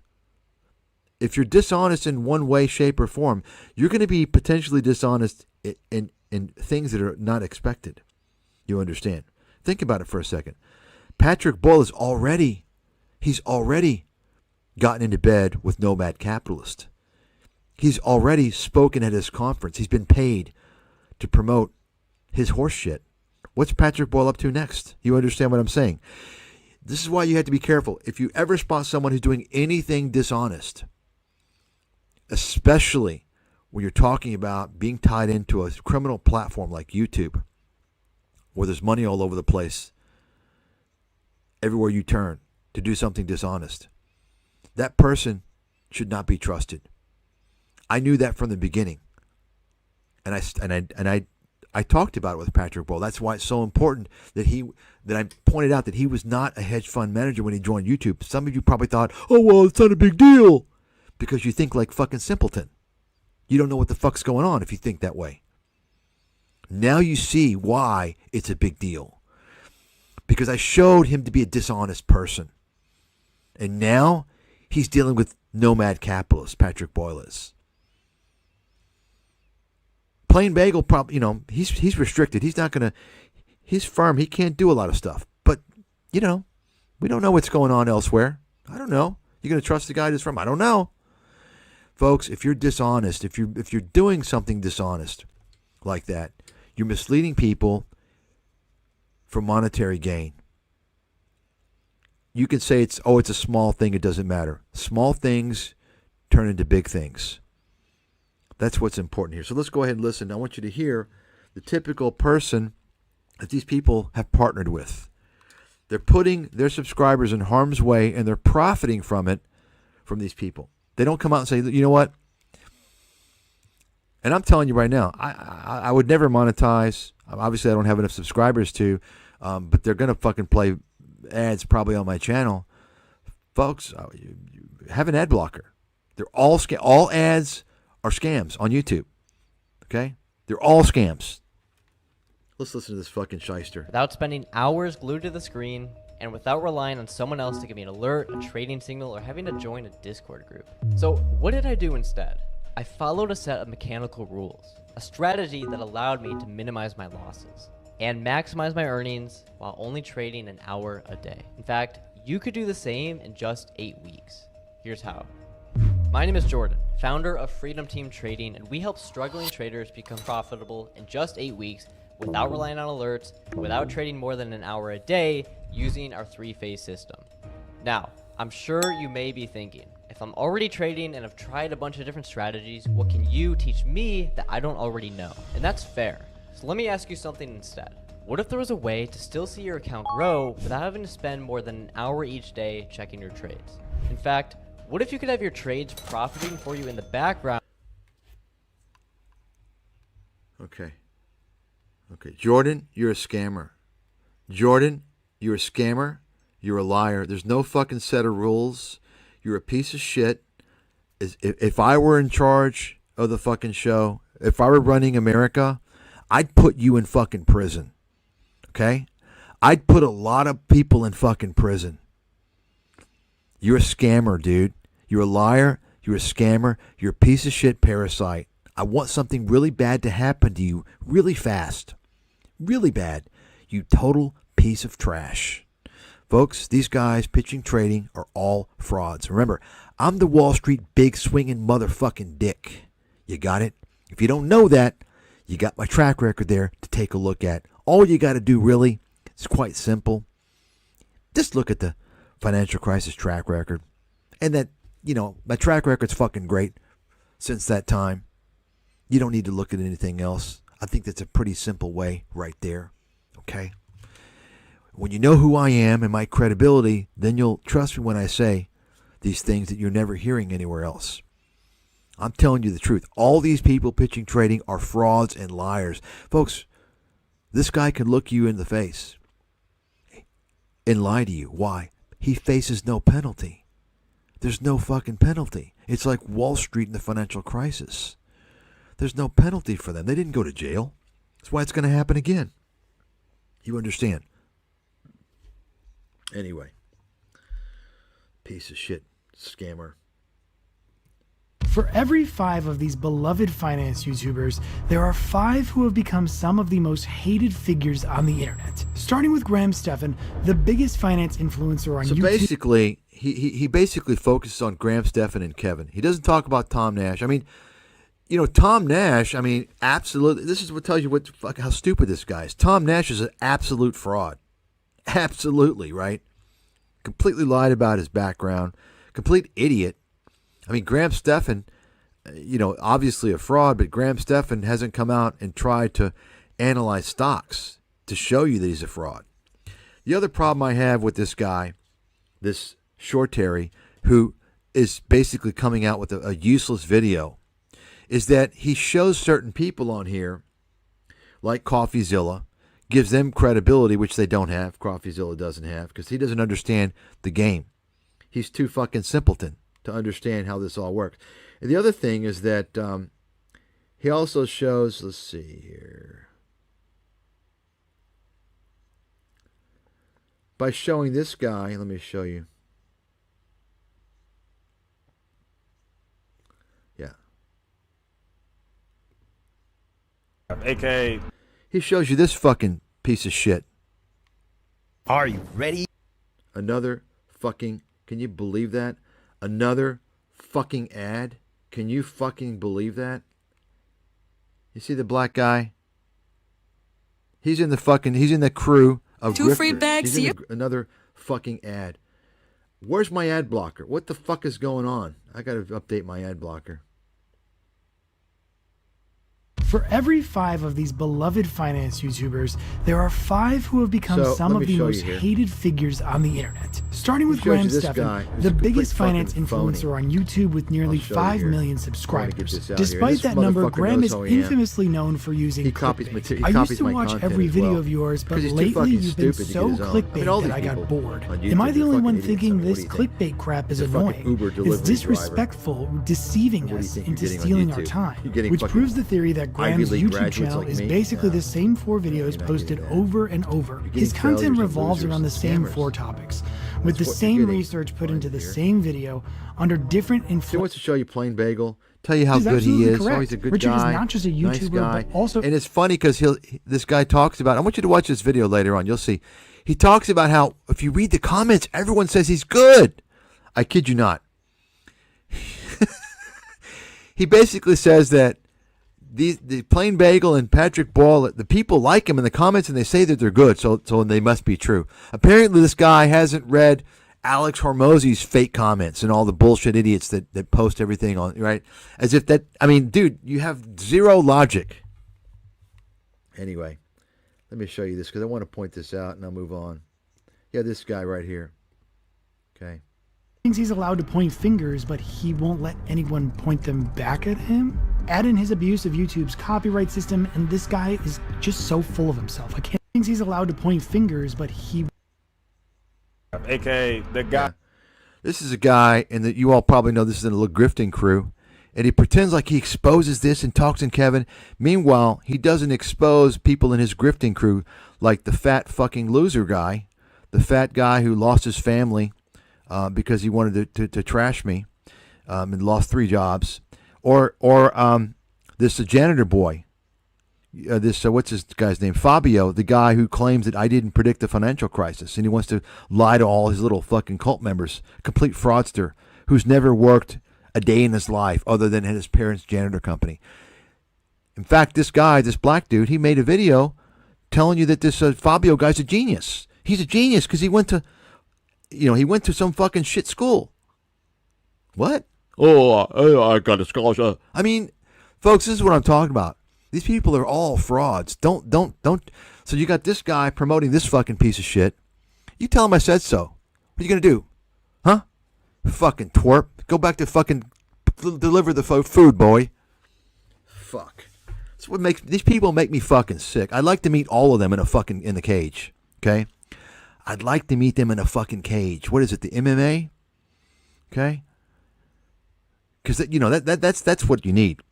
If you're dishonest in one way, shape, or form, you're going to be potentially dishonest in things that are not expected. You understand? Think about it for a second. Patrick Boyle is already gotten into bed with Nomad Capitalist. He's already spoken at his conference. He's been paid to promote his horse shit. What's Patrick Boyle up to next? You understand what I'm saying? This is why you have to be careful. If you ever spot someone who's doing anything dishonest, especially when you're talking about being tied into a criminal platform like YouTube, where there's money all over the place, everywhere you turn, to do something dishonest. That person should not be trusted. I knew that from the beginning, and I talked about it with Patrick Boyle. That's why it's so important that I pointed out that he was not a hedge fund manager when he joined YouTube. Some of you probably thought, oh, well, it's not a big deal, because you think like fucking simpleton. You don't know what the fuck's going on if you think that way. Now you see why it's a big deal. Because I showed him to be a dishonest person. And now he's dealing with nomad capitalists, Patrick Boyle is. Plain Bagel, probably, he's restricted. He's not going to, he's firm. He can't do a lot of stuff. But, we don't know what's going on elsewhere. I don't know. You going to trust the guy that's firm? I don't know. Folks, if you're dishonest, if you're doing something dishonest like that, you're misleading people for monetary gain. You can say it's a small thing, it doesn't matter. Small things turn into big things. That's what's important here. So let's go ahead and listen. I want you to hear the typical person that these people have partnered with. They're putting their subscribers in harm's way, and they're profiting from it, from these people. They don't come out and say, you know what? And I'm telling you right now, I would never monetize. Obviously, I don't have enough subscribers to, but they're going to fucking play ads probably on my channel. Folks, have an ad blocker. They're all ads are scams on YouTube. Okay? They're all scams. Let's listen to this fucking shyster. Without spending hours glued to the screen, and without relying on someone else to give me an alert, a trading signal, or having to join a Discord group. So what did I do instead? I followed a set of mechanical rules, a strategy that allowed me to minimize my losses and maximize my earnings while only trading an hour a day. In fact, you could do the same in just 8 weeks. Here's how. My name is Jordan, founder of Freedom Team Trading, and we help struggling traders become profitable in just 8 weeks without relying on alerts, without trading more than an hour a day, using our 3-phase system. Now, I'm sure you may be thinking, if I'm already trading and have tried a bunch of different strategies, what can you teach me that I don't already know? And that's fair. So let me ask you something instead. What if there was a way to still see your account grow without having to spend more than an hour each day checking your trades? In fact, what if you could have your trades profiting for you in the background? Okay, Jordan, you're a scammer. Jordan, you're a scammer. You're a liar. There's no fucking set of rules. You're a piece of shit. If I were in charge of the fucking show, if I were running America, I'd put you in fucking prison. Okay? I'd put a lot of people in fucking prison. You're a scammer, dude. You're a liar. You're a scammer. You're a piece of shit parasite. I want something really bad to happen to you really fast. Really bad. You total piece of trash. Folks, these guys pitching trading are all frauds. Remember, I'm the Wall Street big swinging motherfucking dick. You got it? If you don't know that, you got my track record there to take a look at. All you got to do really is quite simple. Just look at the financial crisis track record. And that, my track record's fucking great since that time. You don't need to look at anything else. I think that's a pretty simple way right there. Okay? When you know who I am and my credibility, then you'll trust me when I say these things that you're never hearing anywhere else. I'm telling you the truth. All these people pitching trading are frauds and liars. Folks, this guy can look you in the face and lie to you. Why? He faces no penalty. There's no fucking penalty. It's like Wall Street in the financial crisis. There's no penalty for them. They didn't go to jail. That's why it's going to happen again. You understand? Anyway, piece of shit scammer. For every 5 of these beloved finance YouTubers, there are 5 who have become some of the most hated figures on the internet. Starting with Graham Stephan, the biggest finance influencer on YouTube. So basically, he basically focuses on Graham Stephan and Kevin. He doesn't talk about Tom Nash. I mean, Tom Nash, absolutely. This is what tells you how stupid this guy is. Tom Nash is an absolute fraud. Absolutely, right? Completely lied about his background. Complete idiot. Graham Stephan, obviously a fraud, but Graham Stephan hasn't come out and tried to analyze stocks to show you that he's a fraud. The other problem I have with this guy, this Short Terry, who is basically coming out with a useless video, is that he shows certain people on here, like CoffeeZilla, gives them credibility, which they don't have. CoffeeZilla doesn't have, because he doesn't understand the game. He's too fucking simpleton to understand how this all works. And the other thing is that he also shows, let's see here, by showing this guy, let me show you. Yeah. AKA, he shows you this fucking piece of shit. are you ready? Another fucking, can you believe that? Another fucking ad? Can you fucking believe that? You see the black guy? He's in the crew of Two free grifters. bags, He's in another fucking ad. Where's my ad blocker? What the fuck is going on? I got to update my ad blocker. For every 5 of these beloved finance YouTubers, there are 5 who have become So, some let of me the show most you here. hated figures on the internet. Starting with He shows Graham you this Stephan, guy who's the a complete biggest finance fucking phony. influencer on YouTube with nearly I'll show you 5 here. million I'm trying to get subscribers. this out here. Despite This that number, motherfucker Graham knows is who I am. infamously known for using He copies clickbait. material. I He used copies to my watch content every as video well. of yours, but 'Cause he's too lately fucking you've been stupid to so get his own. clickbait I mean, all that these I got people bored. on YouTube Am I the are only one fucking idiots. thinking What this do you think? clickbait crap is He's a fucking annoying? Uber It's delivery disrespectful, deceiving What do you us think you're into getting on stealing our YouTube? time, You're getting which fucking proves the theory that Graham's Ivy League YouTube graduates channel like is me? basically No. the same 4 videos You're not posted getting that. over and over. You're His getting content failures and revolves losers around the and same scammers. 4 topics, with the That's what you're same getting research put right into the here. same video under different He influences. wants to show you plain bagel. Tell you how He's good he absolutely is. Oh, correct. he's a good Richard is guy. not just a nice YouTuber, guy. but also- And it's funny because this guy talks about. I want you to watch this video later on. You'll see. He talks about how if you read the comments, everyone says he's good. I kid you not. He basically says that the plain bagel and Patrick Boyle, the people like him in the comments and they say that they're good, so they must be true. Apparently, this guy hasn't read Alex Hormozy's fake comments and all the bullshit idiots that post everything on, right? As if that, I mean, dude, you have zero logic. Anyway, let me show you this because I want to point this out and I'll move on. Yeah, this guy right here. Okay. Thinks he's allowed to point fingers, but he won't let anyone point them back at him. Add in his abuse of YouTube's copyright system, and this guy is just so full of himself. I can't. Thinks he's allowed to point fingers, but he. AKA, the guy. Yeah. This is a guy, and that you all probably know this is in a little grifting crew, and he pretends like he exposes this and talks in Kevin. Meanwhile, he doesn't expose people in his grifting crew, like the fat fucking loser guy, the fat guy who lost his family because he wanted to trash me and lost 3 jobs, or this janitor boy, what's this guy's name? Fabio, the guy who claims that I didn't predict the financial crisis, and he wants to lie to all his little fucking cult members. Complete fraudster who's never worked a day in his life other than at his parents' janitor company. In fact, this guy, this black dude, he made a video telling you that this Fabio guy's a genius. He's a genius because he went to some fucking shit school. What? Oh, I got a scholarship. I mean, folks, this is what I'm talking about. These people are all frauds. Don't. So you got this guy promoting this fucking piece of shit. You tell him I said so. What are you going to do? Huh? Fucking twerp. Go back to fucking deliver the food, boy. Fuck. That's what makes these people make me fucking sick. I'd like to meet all of them in the cage. Okay? I'd like to meet them in a fucking cage. What is it? The MMA? Okay? Because that's what you need.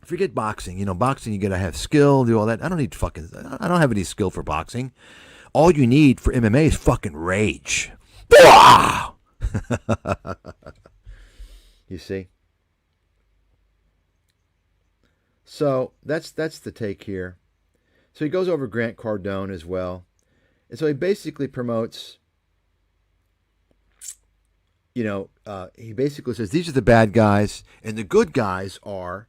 Forget boxing. Boxing, you gotta have skill, do all that. I don't have any skill for boxing. All you need for MMA is fucking rage. You see? So that's the take here. So he goes over Grant Cardone as well. And so he basically promotes, he basically says these are the bad guys and the good guys are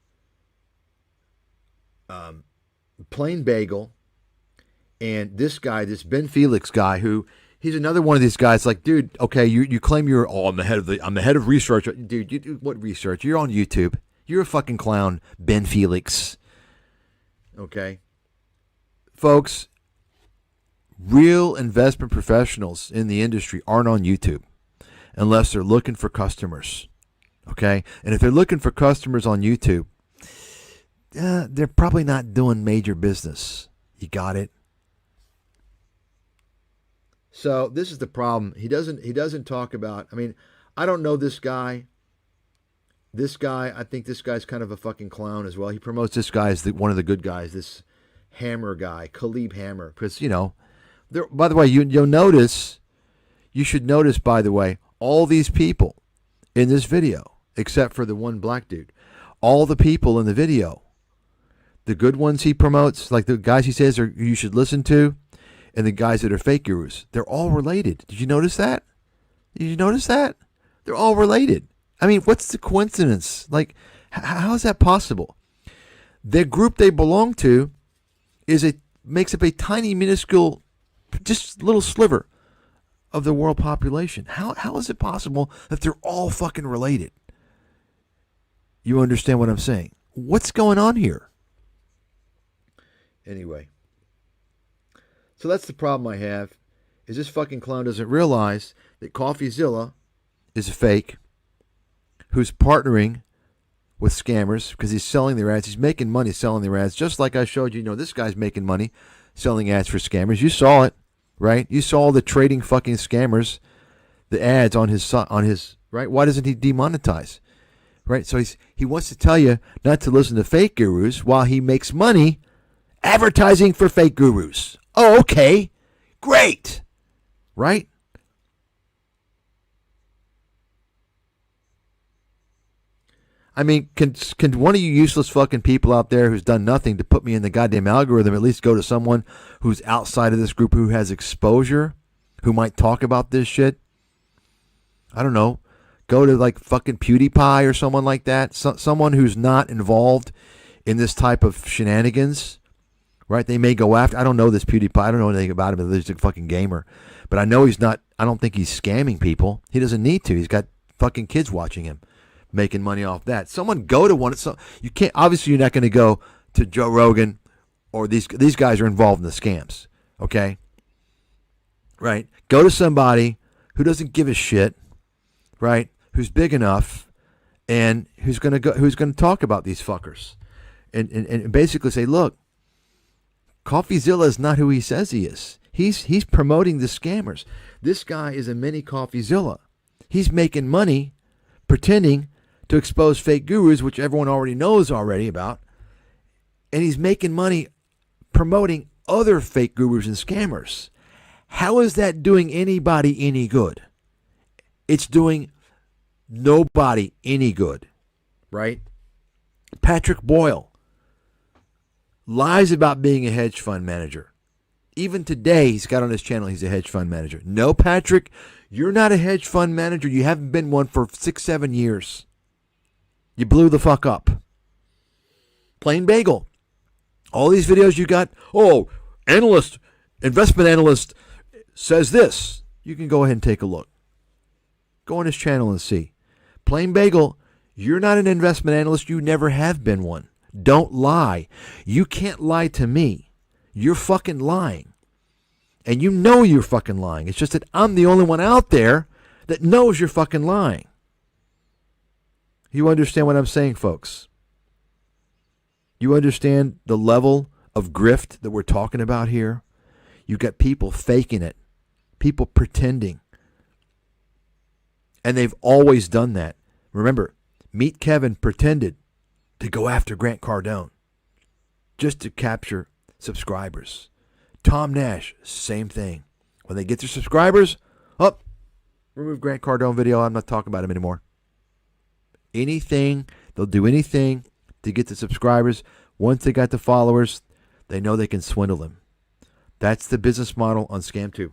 Plain Bagel and this guy, this Ben Felix guy, who he's another one of these guys. Like, dude, okay, you claim I'm the head of research, dude. What research? You're on YouTube. You're a fucking clown, Ben Felix. Okay? Folks, real investment professionals in the industry aren't on YouTube unless they're looking for customers. Okay? And if they're looking for customers on YouTube, they're probably not doing major business. You got it? So this is the problem. He doesn't talk about, I mean, I don't know this guy. This guy, I think this guy's kind of a fucking clown as well. He promotes this guy as one of the good guys, this Hammer guy, Khalib Hammer. Because, you know, by the way, you'll notice, you should notice, by the way, all these people in this video, except for the one black dude, all the people in the video, the good ones he promotes, like the guys he says you should listen to, and the guys that are fake gurus, they're all related. Did you notice that? Did you notice that? They're all related. I mean, what's the coincidence? Like, how is that possible? The group they belong to makes up a tiny, minuscule, just little sliver of the world population. How is it possible that they're all fucking related? You understand what I'm saying? What's going on here? Anyway. So that's the problem I have, is this fucking clown doesn't realize that CoffeeZilla is a fake who's partnering with scammers because he's selling their ads. He's making money selling their ads, just like I showed you. You know, this guy's making money selling ads for scammers. You saw it, right? You saw the trading fucking scammers, the ads on his right? Why doesn't he demonetize? Right? So he wants to tell you not to listen to fake gurus while he makes money advertising for fake gurus. Oh, okay. Great. Right? I mean, can one of you useless fucking people out there who's done nothing to put me in the goddamn algorithm at least go to someone who's outside of this group who has exposure, who might talk about this shit? I don't know. Go to like fucking PewDiePie or someone like that. Someone who's not involved in this type of shenanigans. Right? They may go after. I don't know this PewDiePie. I don't know anything about him. He's a fucking gamer. But I know he's not. I don't think he's scamming people. He doesn't need to. He's got fucking kids watching him, making money off that. Someone go to one. You can't. Obviously, you're not going to go to Joe Rogan or these guys are involved in the scams. Okay? Right? Go to somebody who doesn't give a shit. Right? Who's big enough and who's going to talk about these fuckers and basically say, look, CoffeeZilla is not who he says he is. He's promoting the scammers. This guy is a mini CoffeeZilla. He's making money pretending to expose fake gurus, which everyone already knows about. And he's making money promoting other fake gurus and scammers. How is that doing anybody any good? It's doing nobody any good, right? Patrick Boyle lies about being a hedge fund manager. Even today, he's got on his channel, he's a hedge fund manager. No, Patrick, you're not a hedge fund manager. You haven't been one for 6-7 years. You blew the fuck up. Plain Bagel. All these videos you got, investment analyst says this. You can go ahead and take a look. Go on his channel and see. Plain Bagel, you're not an investment analyst. You never have been one. Don't lie. You can't lie to me. You're fucking lying. And you know you're fucking lying. It's just that I'm the only one out there that knows you're fucking lying. You understand what I'm saying, folks? You understand the level of grift that we're talking about here? You got people faking it. People pretending. And they've always done that. Remember, Meet Kevin pretended to go after Grant Cardone just to capture subscribers. Tom Nash, same thing. When they get their subscribers, remove Grant Cardone video. I'm not talking about him anymore. They'll do anything to get the subscribers. Once they got the followers, they know they can swindle them. That's the business model on ScamTube.